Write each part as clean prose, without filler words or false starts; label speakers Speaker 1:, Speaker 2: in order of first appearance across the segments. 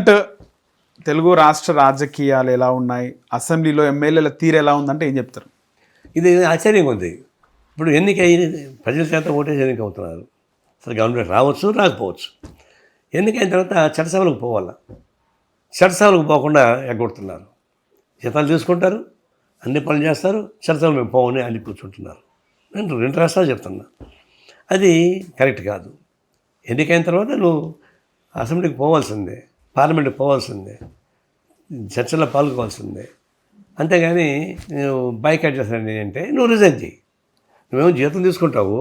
Speaker 1: Present Telugu రాష్ట్ర రాజకీయాలు ఎలా ఉన్నాయి, అసెంబ్లీలో ఎమ్మెల్యేల తీరు ఎలా ఉందంటే ఏం చెప్తారు?
Speaker 2: ఇది ఆశ్చర్యంగా ఉంది. ఇప్పుడు ఎన్నిక ప్రజల చేత ఓటేసి ఎన్నిక అవుతున్నారు. అసలు గవర్నమెంట్ రావచ్చు, రాకపోవచ్చు. ఎన్నికైన తర్వాత చట్టసభలకు పోవాలా, చట్టసభలకు పోకుండా ఎగ్గొడుతున్నారు. జీతాలు తీసుకుంటారు, అన్ని పనులు చేస్తారు, చట్టసభలు మేము పోవని అని కూర్చుంటున్నారు. నేను 2 రాష్ట్రాలు చెప్తున్నా, అది కరెక్ట్ కాదు. ఎన్నికైన తర్వాత నువ్వు అసెంబ్లీకి పోవాల్సిందే, పార్లమెంట్కి పోవాల్సిందే, చర్చల్లో పాల్గొవాల్సిందే. అంతేగాని నువ్వు బైకాట్ చేస్తాను అంటే నువ్వు రిజైన్ చేయి. నువ్వేమో జీతం తీసుకుంటావు,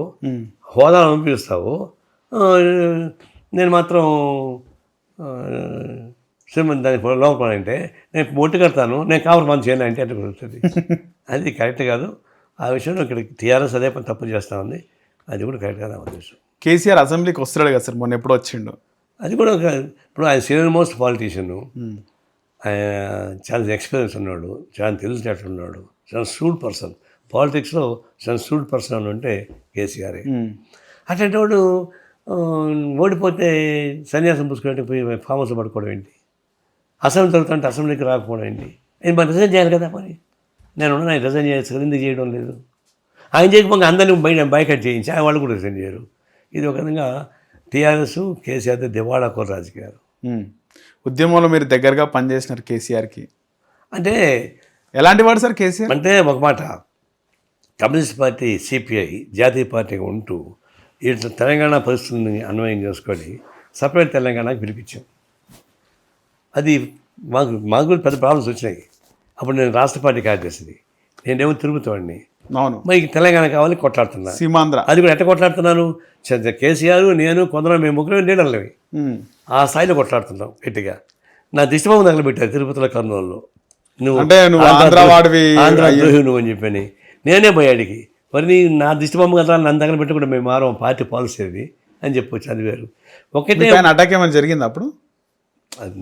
Speaker 2: హోదా పంపిస్తావు, నేను మాత్రం శ్రీమంతి దానికి లోపల అంటే నేను ఒట్టు కడతాను, నేను కావాలి మనం చేయను అంటే అట్లా కుదురుతుంది. అది కరెక్ట్ కాదు. ఆ విషయంలో ఇక్కడ టీఆర్ఎస్ అదే పని తప్పు చేస్తూ ఉంది. అది కూడా కరెక్ట్ కాదు నా ఉద్దేశం.
Speaker 1: కేసీఆర్ అసెంబ్లీకి వస్తున్నాడు కదా సార్, మొన్న ఎప్పుడు వచ్చిండు?
Speaker 2: అది కూడా ఇప్పుడు ఆయన సీనియర్ మోస్ట్ పాలిటీషియన్, ఆయన చాలా ఎక్స్పీరియన్స్ ఉన్నాడు, చాలా తెలిసినట్టున్నాడు, చాలా సూడ్ పర్సన్. పాలిటిక్స్లో చాలా సూడ్ పర్సన్ అని ఉంటే కేసీఆర్. అట్లాంటి వాడు ఓడిపోతే సన్యాసం పుచ్చుకుంటే పోయి ఫామ్ హౌస్ పడుకోవడం ఏంటి, అసెంబ్లీ జరుగుతుంటే అసెంబ్లీకి రాకపోవడం ఏంటి? ఆయన మరి రిజైన్ చేయాలి కదా. మరి నేను ఆయన రిజైన్ చేయొచ్చు కదా, ఎందుకు చేయడం లేదు? ఆయన చేయకపోతే అందరినీ బైకట్ చేయించి వాళ్ళు కూడా రిజైన్ చేయరు. ఇది ఒక విధంగా టీఆర్ఎస్ కేసీఆర్ దివాళా కోర రాజకీయాలు.
Speaker 1: ఉద్యమంలో మీరు దగ్గరగా పనిచేసినారు కేసీఆర్కి,
Speaker 2: అంటే
Speaker 1: ఎలాంటి వాడు సార్ కేసీఆర్?
Speaker 2: అంటే ఒక మాట, కమ్యూనిస్ట్ పార్టీ సిపిఐ జాతీయ పార్టీగా ఉంటూ ఇట్లా తెలంగాణ పరిస్థితుల్ని అన్వయం చేసుకొని సపరేట్ తెలంగాణకి పిలిపించాం. అది మాకు పెద్ద ప్రాబ్లమ్స్ వచ్చినాయి. అప్పుడు నేను రాష్ట్ర పార్టీ కార్యదర్శిని, నేనేమో తిరుగుతావాడిని.
Speaker 1: అవును,
Speaker 2: మరి తెలంగాణ కావాలి కొట్లాడుతున్నా.
Speaker 1: సీమాంధ్ర
Speaker 2: అది కూడా ఎట్లా కొట్లాడుతున్నాను? కేసీఆర్, నేను, కొందరు మేము ముగ్గురు లీడర్లవి ఆ స్థాయిలో కొట్లాడుతున్నాం గట్టిగా. నా దిష్టబొమ్మ తగలబెట్టారు తిరుపతిలో, కర్నూలులో. నువ్వు ఆంధ్ర ద్రోహి నువ్వు అని చెప్పని నేనే పోయాడికి. మరి నా దిష్టబొమ్మ కదా నన్ను తగలబెట్టకుండా మేము మారం, పార్టీ పాలసీ అది అని చెప్పొచ్చు. అది వేరు. ఒకటే
Speaker 1: అటాక్ ఏమైనా జరిగింది అప్పుడు?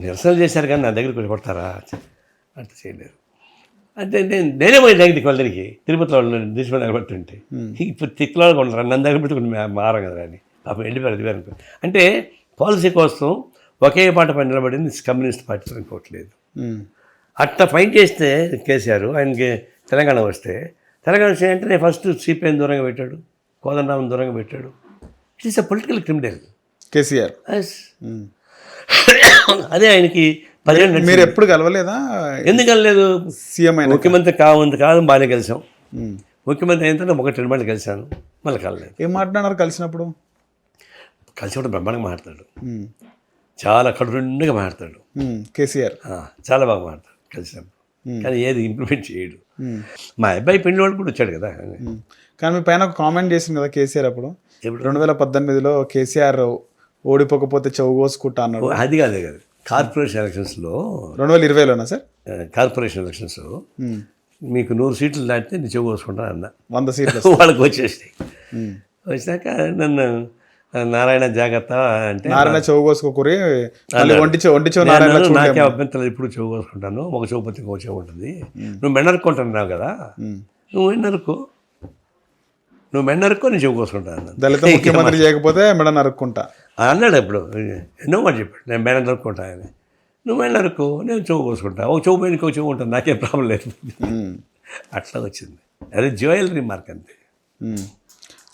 Speaker 2: నిరసన చేశారు కానీ నా దగ్గరికి కొడతారా? అట్లా చేయలేరు. అంటే నేనే పోయి దగ్గరికి వాళ్ళకి తిరుపతిలో వాళ్ళు దిశ నిలబెట్టుంటే ఇప్పుడు తిక్కులో కొంటారు, నన్ను దగ్గర పెట్టుకుని మారం కదా అని అప్పుడు వెళ్ళిపోయారు. అది వేరు. అంటే పాలసీ కోసం ఒకే పాట పైన నిలబడింది కమ్యూనిస్ట్ పార్టీ అనుకోవట్లేదు. అట్లా ఫైట్ చేస్తే కేసీఆర్ ఆయనకి తెలంగాణ వస్తే అంటే ఫస్ట్ సిపిఐని దూరంగా పెట్టాడు, కోదండరామని దూరంగా పెట్టాడు. It is a political criminal KCR. అదే ఆయనకి 10
Speaker 1: మీరు ఎప్పుడు కలవలేదా?
Speaker 2: ఎందుకు కలలేదు?
Speaker 1: సీఎం
Speaker 2: ముఖ్యమంత్రి కాదు బాగానే కలిసాం. ముఖ్యమంత్రి అయిన తర్వాత 1-2 మంది కలిశాను, మళ్ళీ కలలేదు.
Speaker 1: ఏం మాట్లాడినారు కలిసినప్పుడు?
Speaker 2: కలిసినప్పుడు బ్రహ్మాండంగా మాట్లాడతాడు, చాలా కడుపుండుగా మాట్లాడతాడు
Speaker 1: కేసీఆర్,
Speaker 2: చాలా బాగా మాట్లాడతాడు కలిసినప్పుడు. కానీ ఏది ఇంప్లిమెంట్ చేయడు. మా అబ్బాయి పెళ్లి వాళ్ళు కూడా వచ్చాడు కదా.
Speaker 1: కానీ మీ పైన ఒక కామెంట్ చేసింది కదా కేసీఆర్ అప్పుడు, 2018లో కేసీఆర్ ఓడిపోకపోతే చెవు కోసుకుంటా అన్నాడు.
Speaker 2: అది కాదు కార్పొరేషన్ ఎలక్షన్స్లో
Speaker 1: 2020లోనా సార్?
Speaker 2: కార్పొరేషన్ ఎలక్షన్స్లో మీకు 100 సీట్లు దాటితే నేను చెవు కోసుకుంటాను అన్న.
Speaker 1: 100 సీట్లు
Speaker 2: వాళ్ళకి వచ్చేసాయి. వచ్చినాక నన్ను నారాయణ జాగ్రత్త అంటే
Speaker 1: నారాయణ చెవు కోసుకోకూరి
Speaker 2: నాకే అభ్యంతరం, ఇప్పుడు చెవు కోసుకుంటాను, ఒక చెవు పత్తి ఇంకో చెవు ఉంటుంది. నువ్వు మెండరుకుంటున్నావు కదా, నువ్వు మెండరుకో నేను చెవు కోసుకుంటాను.
Speaker 1: దళిత ముఖ్యమంత్రి చేయకపోతే మెడ నరుక్కుంటా
Speaker 2: అన్నాడు. ఇప్పుడు ఎన్నో మాట చెప్పాడు, నేను మెడ నరుక్కుంటా అని. నువ్వు మెడ నరుక్కో, నేను చెవు కోసుకుంటా, ఒక చెవు పైన ఇంకో చెవు ఉంటుంది, నాకేం ప్రాబ్లం లేదు. అట్లా వచ్చింది. అది జ్యువెలరీ మార్క్ అంతే.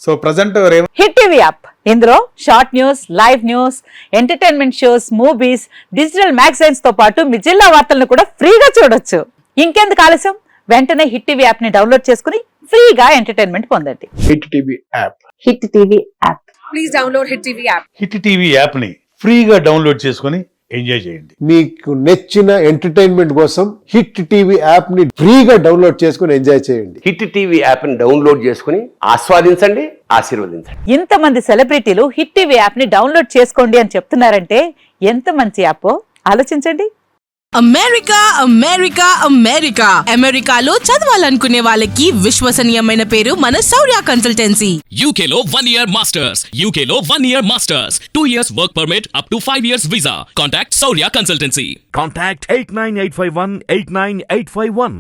Speaker 1: So present
Speaker 3: Hit TV app, ఇందులో short news, live news, entertainment shows, movies, digital magazines తో పాటు మీ జిల్లా వార్తలను కూడా ఫ్రీగా చూడొచ్చు. ఇంకెందుకు ఆలస్యం, వెంటనే హిట్ టీవీ యాప్ ని డౌన్లోడ్ చేసుకుని ఫ్రీగా ఎంటర్టైన్మెంట్ పొందండి.
Speaker 1: Hit TV app,
Speaker 3: hit TV app,
Speaker 4: please download hit TV app.
Speaker 5: Hit TV app ని ఫ్రీగా డౌన్లోడ్ చేసుకుని ఎంజాయ్ చేయండి.
Speaker 6: మీకు నచ్చిన ఎంటర్టైన్మెంట్ కోసం హిట్ టీవీ యాప్ ని ఫ్రీగా డౌన్లోడ్ చేసుకుని ఎంజాయ్ చేయండి.
Speaker 7: హిట్ టీవీ యాప్ ని డౌన్లోడ్ చేసుకుని ఆస్వాదించండి, ఆశీర్వదించండి.
Speaker 3: ఇంతమంది సెలబ్రిటీలు హిట్ టీవీ యాప్ ని డౌన్లోడ్ చేసుకోండి అని చెప్తున్నారంటే ఎంత మంచి యాప్ ఆలోచించండి.
Speaker 8: అమెరికా అమెరికా అమెరికా అమెరికాలో చదవాలనుకునే వాళ్ళకి విశ్వసనీయమైన పేరు మన శౌర్య కన్సల్టెన్సీ.
Speaker 9: UK లో 1 year masters, UK లో 1 year masters, 2 years work permit up to 5 years visa. Contact Shaurya Consultancy.
Speaker 5: Contact 89851 89851.